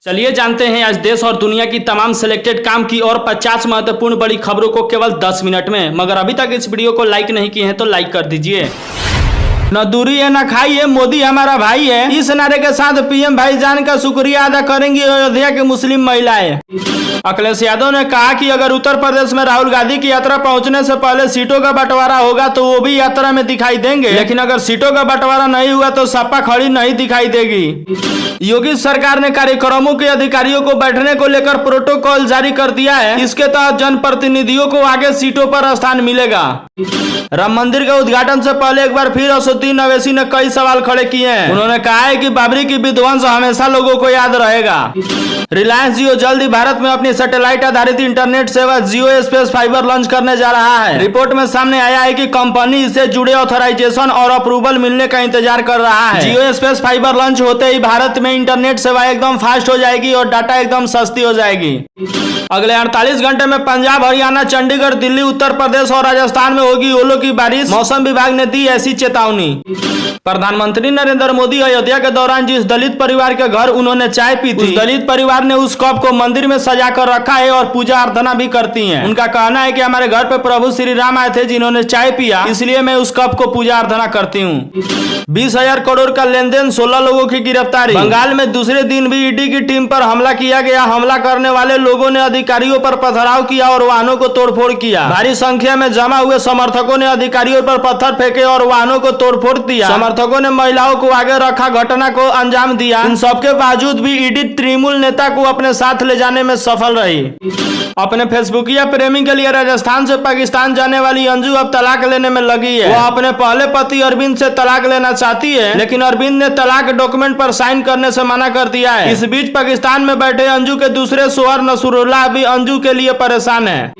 चलिए जानते हैं आज देश और दुनिया की तमाम सिलेक्टेड काम की और 50 महत्वपूर्ण बड़ी खबरों को केवल 10 मिनट में। मगर अभी तक इस वीडियो को लाइक नहीं किए हैं तो लाइक कर दीजिए। न दूरी है न खाई है, मोदी हमारा भाई है, इस नारे के साथ पीएम भाईजान का शुक्रिया अदा करेंगी अयोध्या की मुस्लिम महिलाएं। अखिलेश यादव ने कहा कि अगर उत्तर प्रदेश में राहुल गांधी की यात्रा पहुंचने से पहले सीटों का बंटवारा होगा तो वो भी यात्रा में दिखाई देंगे, लेकिन अगर सीटों का बंटवारा नहीं हुआ तो सपा खड़ी नहीं दिखाई देगी। योगी सरकार ने कार्यक्रमों के अधिकारियों को बैठने को लेकर प्रोटोकॉल जारी कर दिया है। इसके तहत जनप्रतिनिधियों को आगे सीटों पर स्थान मिलेगा। राम मंदिर के उद्घाटन से पहले एक बार फिर असदुद्दीन ओवैसी ने कई सवाल खड़े किए हैं। उन्होंने कहा है कि बाबरी की विध्वंस हमेशा लोगों को याद रहेगा। रिलायंस जियो जल्द ही भारत में अपनी सैटेलाइट आधारित इंटरनेट सेवा जियो स्पेस फाइबर लॉन्च करने जा रहा है। रिपोर्ट में सामने आया है कि कंपनी इससे जुड़े ऑथराइजेशन और अप्रूवल मिलने का इंतजार कर रहा है। जियो स्पेस फाइबर लॉन्च होते ही भारत में इंटरनेट सेवा एकदम फास्ट हो जाएगी और डाटा एकदम सस्ती हो जाएगी। अगले 48 घंटे में पंजाब, हरियाणा, चंडीगढ़, दिल्ली, उत्तर प्रदेश और राजस्थान में होगी ओलों की बारिश। मौसम विभाग ने दी ऐसी चेतावनी। प्रधानमंत्री नरेंद्र मोदी अयोध्या के दौरान जिस दलित परिवार के घर उन्होंने चाय पी थी, उस दलित परिवार ने उस कप को मंदिर में सजा कर रखा है और पूजा अर्चना भी करती हैं। उनका कहना है कि हमारे घर पे प्रभु श्री राम आए थे जिन्होंने चाय पिया, इसलिए मैं उस कप को पूजा अर्चना करती हूँ। 20,000 करोड़ का लेन देन, 16 लोगों की गिरफ्तारी। बंगाल में दूसरे दिन भी ईडी की टीम पर हमला किया गया। हमला करने वाले लोगों ने अधिकारियों पर पथराव किया और वाहनों को तोड़फोड़ किया। भारी संख्या में जमा हुए समर्थकों ने अधिकारियों पर पत्थर फेंके और वाहनों को तोड़फोड़ दिया। समर्थकों ने महिलाओं को आगे रखा, घटना को अंजाम दिया। इन सबके बावजूद भी ईडी तृणमूल नेता को अपने साथ ले जाने में सफल रही। अपने फेसबुकिया प्रेमी के लिए राजस्थान से पाकिस्तान जाने वाली अंजू अब तलाक लेने में लगी है। वो अपने पहले पति अरविंद से तलाक लेना चाहती है, लेकिन अरविंद ने तलाक डॉक्यूमेंट पर साइन करने से मना कर दिया है। इस बीच पाकिस्तान में बैठे अंजू के दूसरे शोहर नसरुल्लाह भी अंजू के लिए परेशान है।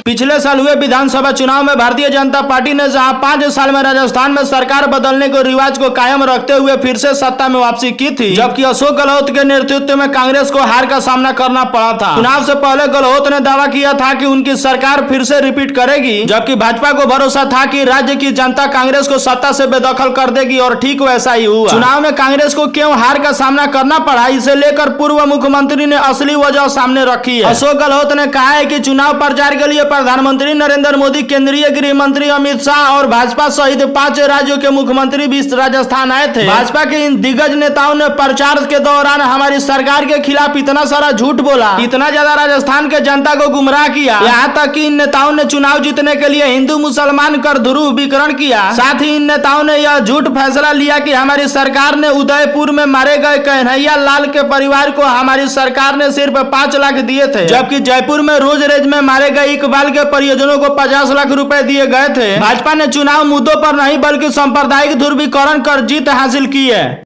पिछले साल हुए विधानसभा चुनाव में भारतीय जनता पार्टी ने जहां 5 साल में राजस्थान में सरकार बदलने के रिवाज को कायम रखते हुए फिर से सत्ता में वापसी की थी, जबकि अशोक गहलोत के नेतृत्व में कांग्रेस को हार का सामना करना पड़ा था। चुनाव से पहले गहलोत ने दावा किया था कि उनकी सरकार फिर से रिपीट करेगी, जबकि भाजपा को भरोसा था कि राज्य की जनता कांग्रेस को सत्ता से बेदखल कर देगी और ठीक वैसा ही हुआ। चुनाव में कांग्रेस को क्यों हार का सामना करना पड़ा, इसे लेकर पूर्व मुख्यमंत्री ने असली वजह सामने रखी है। अशोक गहलोत ने कहा है कि चुनाव प्रचार के लिए प्रधानमंत्री नरेंद्र मोदी, केंद्रीय गृह मंत्री अमित शाह और भाजपा सहित 5 राज्यों के मुख्यमंत्री भी राजस्थान आए थे। भाजपा के इन दिग्गज नेताओं ने प्रचार के दौरान हमारी सरकार के खिलाफ इतना सारा झूठ बोला, इतना ज्यादा राजस्थान के जनता को गुमराह किया, यहाँ तक कि इन नेताओं ने चुनाव जीतने के लिए हिंदू मुसलमान कर ध्रुवीकरण किया। साथ ही इन नेताओं ने यह झूठ फैसला लिया कि हमारी सरकार ने उदयपुर में मारे गए कन्हैया लाल के परिवार को हमारी सरकार ने सिर्फ 5 लाख दिए थे, जबकि जयपुर में रोजरेज में मारे गए इकबाल के परिजनों को 50 लाख रुपए दिए गए थे। भाजपा ने चुनाव मुद्दों पर नहीं बल्कि सांप्रदायिक ध्रुवीकरण कर जीत हासिल की है।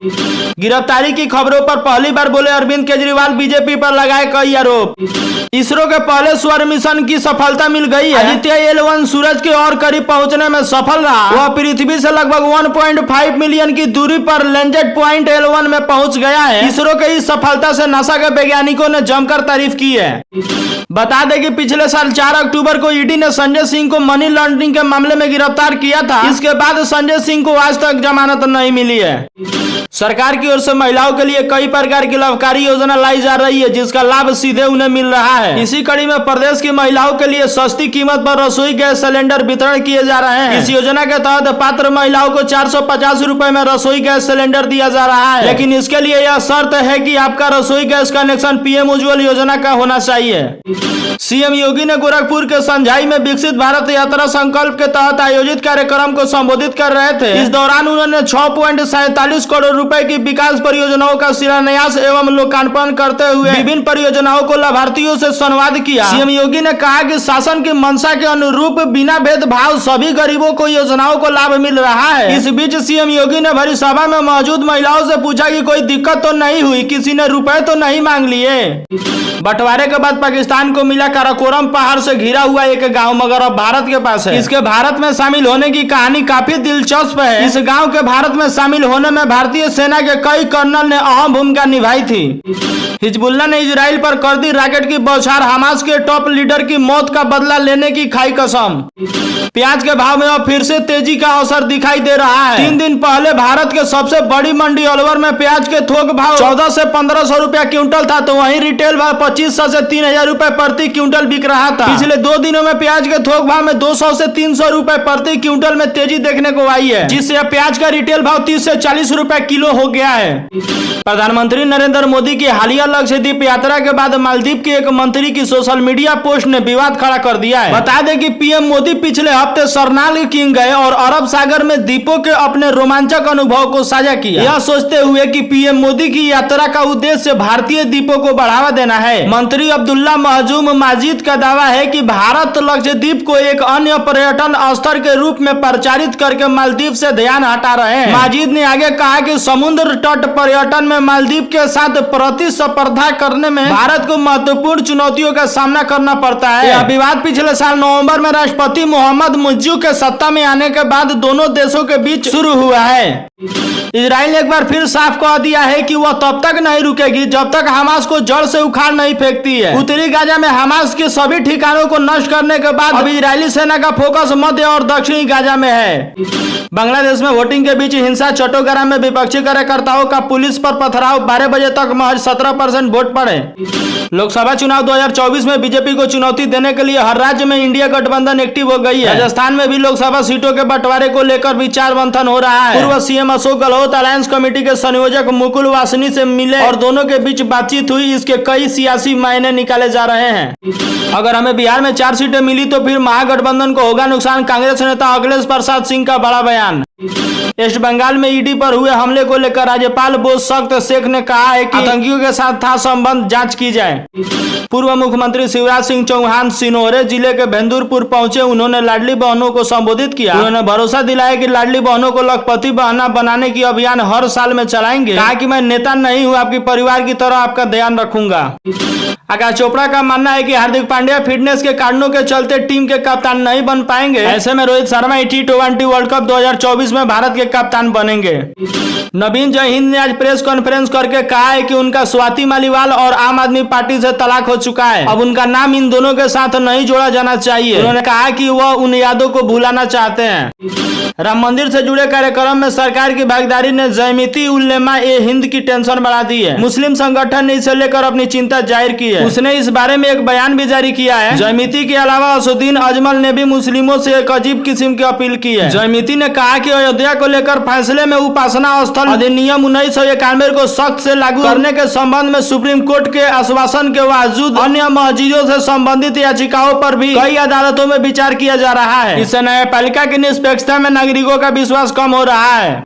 गिरफ्तारी की खबरों पर पहली बार बोले अरविंद केजरीवाल, बीजेपी पर लगाए कई आरोप। इसरो के पहले स्वर मिशन की सफलता मिल गई है। आदित्य L1 सूरज के और करीब पहुंचने में सफल रहा। वह पृथ्वी से लगभग 1.5 मिलियन की दूरी पर लैंडेड पॉइंट L1 में पहुंच गया है। इसरो के इस सफलता से नासा के वैज्ञानिकों ने जमकर तारीफ की है। बता दें कि पिछले साल 4 अक्टूबर को ईडी ने संजय सिंह को मनी लॉन्ड्रिंग के मामले में गिरफ्तार किया था। इसके बाद संजय सिंह को आज तक जमानत नहीं मिली है। सरकार की ओर से महिलाओं के लिए कई प्रकार की लाभकारी योजना लाई जा रही है, जिसका लाभ सीधे उन्हें मिल रहा है। इसी कड़ी में प्रदेश की महिलाओं के लिए सस्ती कीमत पर रसोई गैस सिलेंडर वितरण किए जा रहे हैं। इस योजना के तहत पात्र महिलाओं को 450 रुपए में रसोई गैस सिलेंडर दिया जा रहा है, लेकिन इसके लिए यह शर्त है कि आपका रसोई गैस कनेक्शन पीएम उज्ज्वल योजना का होना चाहिए। सीएम योगी ने गोरखपुर के संझाई में विकसित भारत यात्रा संकल्प के तहत आयोजित कार्यक्रम को संबोधित कर रहे थे। इस दौरान उन्होंने 6.47 करोड़ रुपए की विकास परियोजनाओं का शिलान्यास एवं लोकार्पण करते हुए विभिन्न परियोजनाओं को लाभार्थियों से संवाद किया। सीएम योगी ने कहा कि शासन की मंशा के अनुरूप बिना भेदभाव सभी गरीबों को योजनाओं को लाभ मिल रहा है। इस बीच सीएम योगी ने भरी सभा में मौजूद महिलाओं से पूछा कि कोई दिक्कत तो नहीं हुई, किसी ने रुपए तो नहीं मांग लिए। बंटवारे के बाद पाकिस्तान को मिला काराकोरम पहाड़ से घिरा हुआ एक गांव, मगर अब भारत के पास है। इसके भारत में शामिल होने की कहानी काफी दिलचस्प पे है। इस गांव के भारत में शामिल होने में भारतीय सेना के कई कर्नल ने अहम भूमिका निभाई थी। हिजबुल्लाह ने इजराइल पर कर दी रॉकेट की बौछार, हमास के टॉप लीडर की मौत का बदला लेने की खाई कसम। प्याज के भाव में अब फिर से तेजी का असर दिखाई दे रहा है। 3 दिन पहले भारत के सबसे बड़ी मंडी अलवर में प्याज के थोक भाव 1400 से 1500 रुपया क्विंटल था, तो वहीं रिटेल भाव 2500 से 3000 रुपए प्रति क्विंटल बिक रहा था। पिछले 2 दिनों में प्याज के थोक भाव में 200 से 300 रुपए प्रति क्विंटल में तेजी देखने को आई है, जिससे अब प्याज का रिटेल भाव 30 से 40 रुपए किलो हो गया है। प्रधानमंत्री नरेंद्र मोदी की हालिया लक्षद्वीप यात्रा के बाद मालदीव के एक मंत्री की सोशल मीडिया पोस्ट ने विवाद खड़ा कर दिया है। बता दें कि पीएम मोदी पिछले हफ्ते सरनाल किंग गए और अरब सागर में द्वीपों के अपने रोमांचक अनुभव को साझा किया, यह सोचते हुए कि पीएम मोदी की यात्रा का उद्देश्य भारतीय द्वीपों को बढ़ावा देना है। मंत्री अब्दुल्ला महजूम माजिद का दावा है कि भारत लक्षद्वीप को एक अन्य पर्यटन स्थल के रूप में प्रचारित करके मालदीव से ध्यान हटा रहे हैं। माजिद ने आगे कहा कि समुद्र तट पर्यटन में मालदीव के साथ प्रतिस्पर्धा करने में भारत को महत्वपूर्ण चुनौतियों का सामना करना पड़ता है। यह विवाद पिछले साल नवंबर में राष्ट्रपति मोहम्मद मुर्सी के सत्ता में आने के बाद दोनों देशों के बीच शुरू हुआ है। इजराइल ने एक बार फिर साफ कह दिया है कि वह तब तक नहीं रुकेगी जब तक हमास को जड़ से उखाड़ नहीं फेंकती है। उत्तरी गाजा में हमास के सभी ठिकानों को नष्ट करने के बाद अब इजरायली सेना का फोकस मध्य और दक्षिणी गाजा में है। बांग्लादेश में वोटिंग के बीच हिंसा, चट्टोग्राम में विपक्षी कार्यकर्ताओं का पुलिस पर पथराव, 12 बजे तक महज 17% वोट पड़े। लोकसभा चुनाव 2024 में बीजेपी को चुनौती देने के लिए हर राज्य में इंडिया गठबंधन एक्टिव हो गई है। राजस्थान में भी लोकसभा सीटों के बंटवारे को लेकर विचार मंथन हो रहा है। पूर्व CM Ashok Gehlot alliance committee के संयोजक मुकुल वासनी से मिले और दोनों के बीच बातचीत हुई। इसके कई सियासी मायने निकाले जा रहे हैं। अगर हमें बिहार में 4 सीटें मिली तो फिर महागठबंधन को होगा नुकसान, कांग्रेस नेता अखिलेश प्रसाद सिंह का बड़ा बयान। वेस्ट बंगाल में ईडी पर हुए हमले को लेकर राज्यपाल बोस सख्त शेख ने कहा है कि आतंकियों के साथ था संबंध, जांच की जाए। पूर्व मुख्यमंत्री शिवराज सिंह चौहान सिनोरे जिले के भेंदुरपुर पहुंचे। उन्होंने लाडली बहनों को संबोधित किया। उन्होंने भरोसा दिलाया कि लाडली बहनों को लखपति बहना बनाने की अभियान हर साल में चलाएंगे। कहा कि मैं नेता नहीं हूं, आपकी परिवार की तरह आपका ध्यान रखूंगा। आकाश चोपड़ा का मानना है कि हार्दिक पांड्या फिटनेस के कारणों के चलते टीम के कप्तान नहीं बन पाएंगे। ऐसे में Rohit Sharma T20 world cup 2024 में भारत के कप्तान बनेंगे। नवीन जयहिंद ने आज प्रेस कॉन्फ्रेंस करके कहा है कि उनका स्वाति मालीवाल और आम आदमी पार्टी से तलाक हो चुका है। अब उनका नाम इन दोनों के साथ नहीं जोड़ा जाना चाहिए। उन्होंने कहा कि वह उन यादों को भुलाना चाहते हैं। राम मंदिर से जुड़े कार्यक्रम में सरकार की भागीदारी ने जमीयती उलेमा ए हिंद की टेंशन बढ़ा दी है। मुस्लिम संगठन ने इसे लेकर अपनी चिंता जाहिर की है। उसने इस बारे में एक बयान भी जारी किया है। जमीयती के अलावा असुद्दीन अजमल ने भी मुस्लिमों से एक अजीब किस्म की अपील की है। जमीयती ने कहा कि अयोध्या को लेकर फैसले में उपासना स्थल अधिनियम 1991 को सख्त से लागू करने के संबंध में सुप्रीम कोर्ट के आश्वासन के बावजूद अन्य मस्जिदों से संबंधित याचिकाओं पर भी कई अदालतों में विचार किया जा रहा है। इससे न्यायपालिका की निष्पक्षता में नागरिकों का विश्वास कम हो रहा है।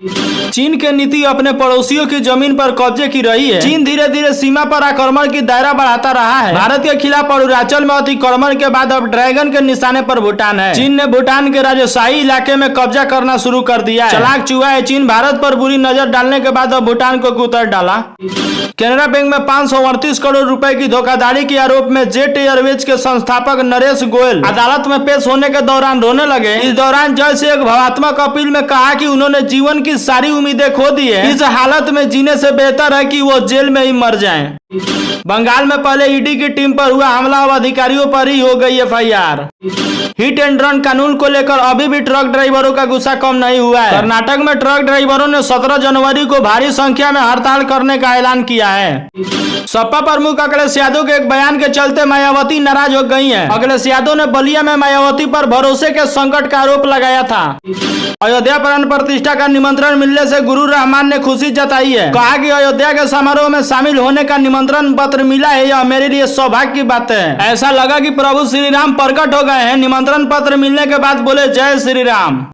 चीन की नीति अपने पड़ोसियों की जमीन पर कब्जे की रही है। चीन धीरे धीरे सीमा पर आक्रमण की दायरा बढ़ाता रहा है। भारत के खिलाफ अरुणाचल में अतिक्रमण के बाद अब ड्रैगन के निशाने पर भूटान है। चीन ने भूटान के राजशाही इलाके में कब्जा करना शुरू कर दिया है। चालाक चूहा है चीन। भारत पर बुरी नजर डालने के बाद अब भूटान को कुतर डाला। केनरा बैंक में 538 करोड़ रुपए की धोखाधड़ी के आरोप में जेट एयरवेज के संस्थापक नरेश गोयल अदालत में पेश होने के दौरान रोने लगे। इस दौरान जज से एक भावात्मक अपील में कहा कि उन्होंने जीवन की सारी उम्मीदें खो दी है। इस हालत में जीने से बेहतर है कि वो जेल में ही मर जाएं। बंगाल में पहले ईडी की टीम पर हुआ हमला, अब अधिकारियों पर ही हो गई FIR। हिट एंड रन कानून को लेकर अभी भी ट्रक ड्राइवरों का गुस्सा कम नहीं हुआ है। कर्नाटक में ट्रक ड्राइवरों ने 17 जनवरी को भारी संख्या में हड़ताल करने का ऐलान किया है। सपा प्रमुख अखिलेश यादव के एक बयान के चलते मायावती नाराज हो गई हैं। अखिलेश यादव ने बलिया में मायावती पर भरोसे के संकट का आरोप लगाया था। अयोध्या प्राण प्रतिष्ठा का निमंत्रण मिलने से गुरूर रहमान ने खुशी जताई है। कहा कि अयोध्या के समारोह में शामिल होने का निमंत्रण पत्र मिला है, यह मेरे लिए सौभाग्य की बात है। ऐसा लगा कि प्रभु श्री राम प्रकट हो गए हैं। निमंत्रण पत्र मिलने के बाद बोले जय श्री राम।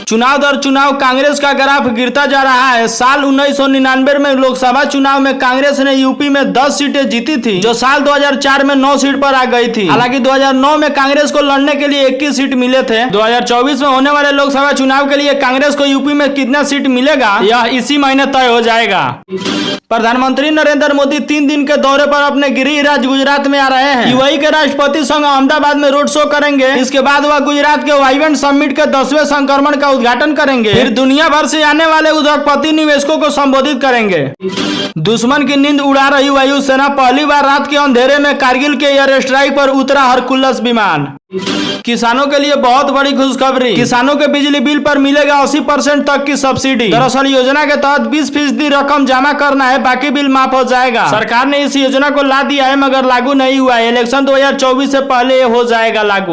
चुनाव दर चुनाव कांग्रेस का ग्राफ गिरता जा रहा है। साल 1999 में लोकसभा चुनाव में कांग्रेस ने यूपी में 10 सीटें जीती थी, जो साल 2004 में 9 सीट पर आ गई थी। हालांकि 2009 में कांग्रेस को लड़ने के लिए 21 सीट मिले थे। 2024 में होने वाले लोकसभा चुनाव के लिए कांग्रेस को यूपी में कितना सीट मिलेगा, यह इसी महीने तय हो जाएगा। प्रधानमंत्री नरेंद्र मोदी 3 दिन के दौरे पर अपने गृह राज्य गुजरात में आ रहे हैं। यूएई के राष्ट्रपति संग अहमदाबाद में रोड शो करेंगे। इसके बाद वह गुजरात के वाइब्रेंट समिट के 10वें संक्रमण का उद्घाटन करेंगे। फिर दुनिया भर से आने वाले उद्योगपति निवेशकों को संबोधित करेंगे। दुश्मन की नींद उड़ा रही वायुसेना, पहली बार रात के अंधेरे में कारगिल के एयर स्ट्राइक पर उतरा हरकुलस विमान। किसानों के लिए बहुत बड़ी खुशखबरी, किसानों के बिजली बिल पर मिलेगा 80% तक की सब्सिडी। दरअसल योजना के तहत 20% रकम जमा करना है, बाकी बिल माफ हो जाएगा। सरकार ने इस योजना को ला दिया है मगर लागू नहीं हुआ है। इलेक्शन 2024 से पहले ये हो जाएगा लागू।